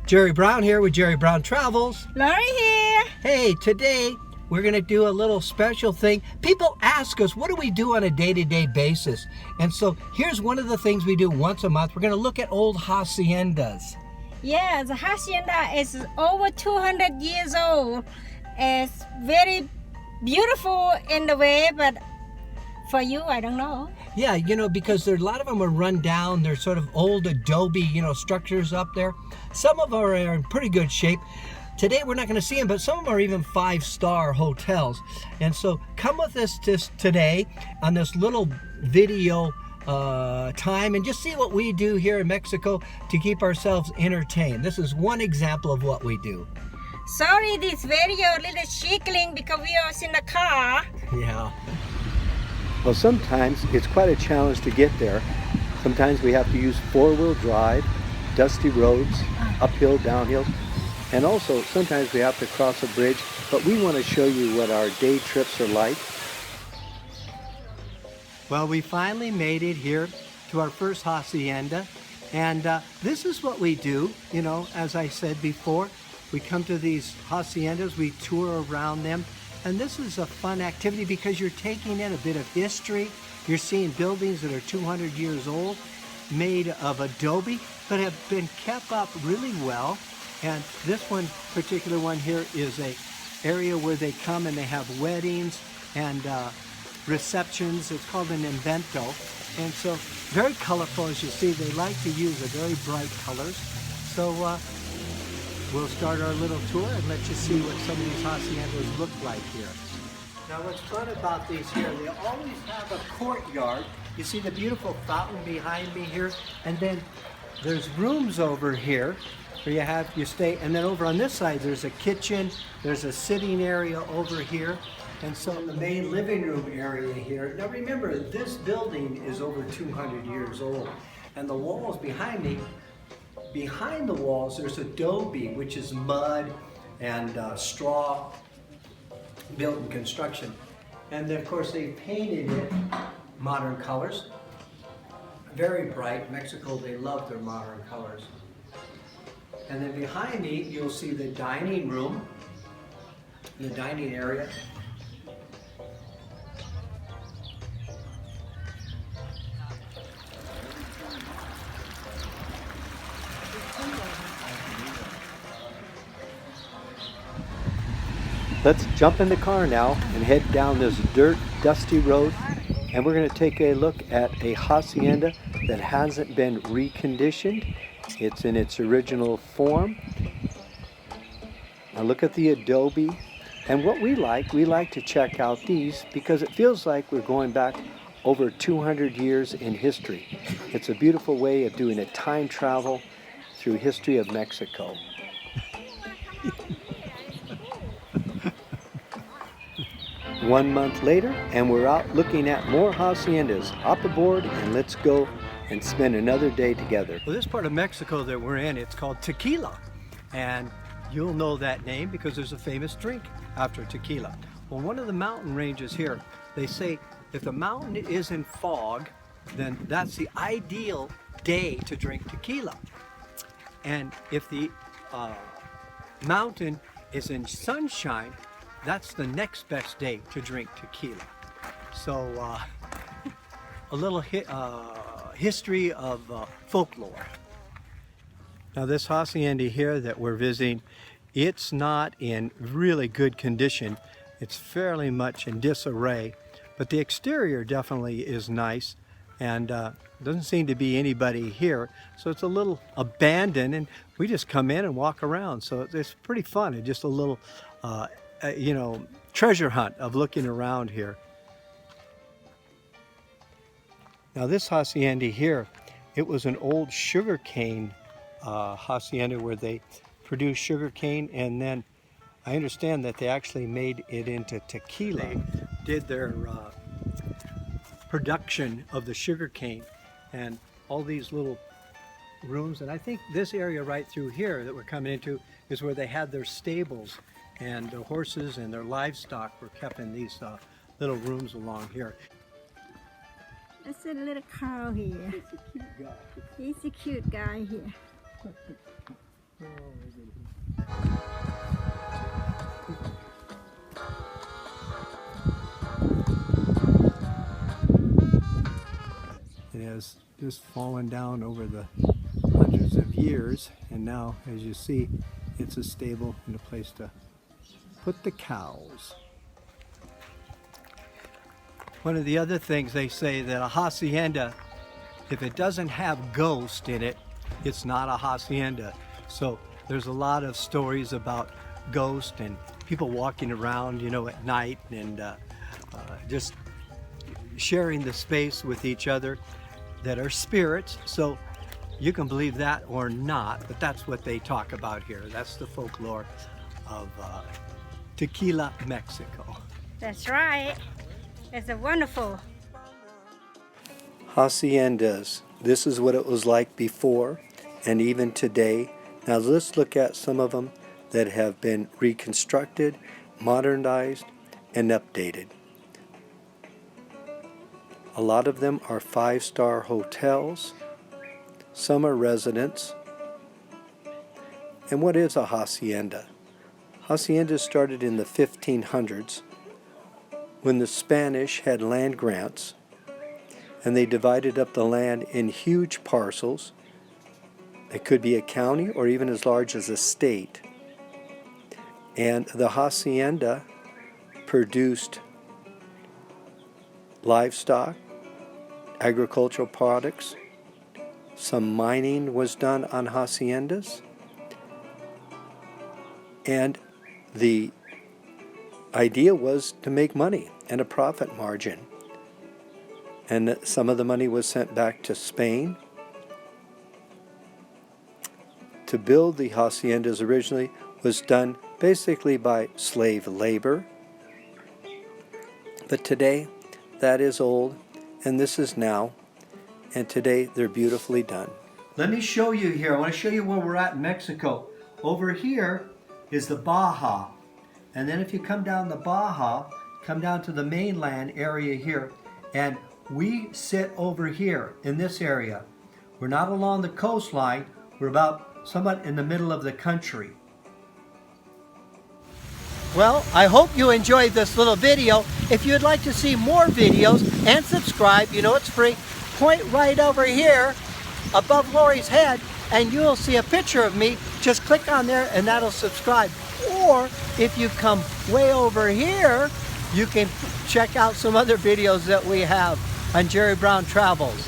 Jerry Brown here with Jerry Brown Travels. Lori here. Hey, today we're going to do a little special thing. People ask us, what do we do on a day-to-day basis? And so here's one of the things we do once a month. We're going to look at old haciendas. Yeah, the hacienda is over 200 years old. It's very beautiful in the way, but for you, I don't know. Yeah, you know, because a lot of them are run down. They're sort of old adobe, structures up there. Some of them are in pretty good shape. Today we're not going to see them, but some of them are even 5-star hotels. And so come with us today on this little video time and just see what we do here in Mexico to keep ourselves entertained. This is one example of what we do. Sorry, this video a little shaking because we are in the car. Yeah. Well, sometimes it's quite a challenge to get there. Sometimes we have to use four-wheel drive, dusty roads, uphill, downhill, and also sometimes we have to cross a bridge, but we want to show you what our day trips are like. Well, we finally made it here to our first hacienda, and this is what we do. As I said before, we come to these haciendas, we tour around them, and this is a fun activity because you're taking in a bit of history. You're seeing buildings that are 200 years old, made of adobe, but have been kept up really well. And this particular one here is a area where they come and they have weddings and receptions. It's called an invento. And so very colorful, as you see. They like to use the very bright colors. So we'll start our little tour and let you see what some of these haciendas look like here. Now what's fun about these here, they always have a courtyard. You see the beautiful fountain behind me here, and then there's rooms over here where you stay, and then over on this side there's a kitchen, there's a sitting area over here, and so the main living room area here. Now remember, this building is over 200 years old, and the walls behind me, behind the walls there's adobe, which is mud and straw built in construction. And then of course they painted it modern colors, very bright. Mexico, they love their modern colors. And then behind me you'll see the dining room, the dining area. Let's jump in the car now and head down this dirt, dusty road, and we're going to take a look at a hacienda that hasn't been reconditioned. It's in its original form. Now look at the adobe. And what we like to check out these because it feels like we're going back over 200 years in history. It's a beautiful way of doing a time travel through history of Mexico. 1 month later, and we're out looking at more haciendas. Hop aboard and let's go and spend another day together. Well, this part of Mexico that we're in, it's called Tequila, and you'll know that name because there's a famous drink after tequila. Well, one of the mountain ranges here, they say if the mountain is in fog, then that's the ideal day to drink tequila. And if the mountain is in sunshine, that's the next best day to drink tequila. So a little history of folklore. Now this hacienda here that we're visiting, it's not in really good condition. It's fairly much in disarray, but the exterior definitely is nice, and doesn't seem to be anybody here, so it's a little abandoned, and we just come in and walk around. So it's pretty fun. It's just a little treasure hunt of looking around here. Now this hacienda here, it was an old sugarcane hacienda where they produced sugarcane, and then I understand that they actually made it into tequila. They did their production of the sugarcane, and all these little rooms, and I think this area right through here that we're coming into is where they had their stables, and the horses and their livestock were kept in these little rooms along here. That's a little Carole here. He's a cute guy. He's a cute guy here. It has just fallen down over the hundreds of years, and now, as you see, it's a stable and a place to put the cows. One of the other things they say that a hacienda, if it doesn't have ghost in it, it's not a hacienda. So there's a lot of stories about ghost and people walking around, you know, at night and just sharing the space with each other that are spirits. So you can believe that or not, but that's what they talk about here. That's the folklore of Tequila, Mexico. That's right. It's a wonderful. Haciendas. This is what it was like before and even today. Now let's look at some of them that have been reconstructed, modernized, and updated. A lot of them are 5-star hotels. Some are residents. And what is a hacienda? Haciendas started in the 1500s when the Spanish had land grants, and they divided up the land in huge parcels. It could be a county or even as large as a state. And the hacienda produced livestock, agricultural products. Some mining was done on haciendas. And the idea was to make money and a profit margin. And some of the money was sent back to Spain. To build the haciendas originally was done basically by slave labor. But today, that is old, and this is now. And today, they're beautifully done. Let me show you here. I want to show you where we're at in Mexico. Over here is the Baja. And then if you come down the Baja, come down to the mainland area here, and we sit over here in this area. We're not along the coastline. We're about somewhat in the middle of the country. Well, I hope you enjoyed this little video. If you'd like to see more videos and subscribe, you know it's free, point right over here above Lori's head and you'll see a picture of me. Just click on there and that'll subscribe. Or if you come way over here, you can check out some other videos that we have on Jerry Brown Travels.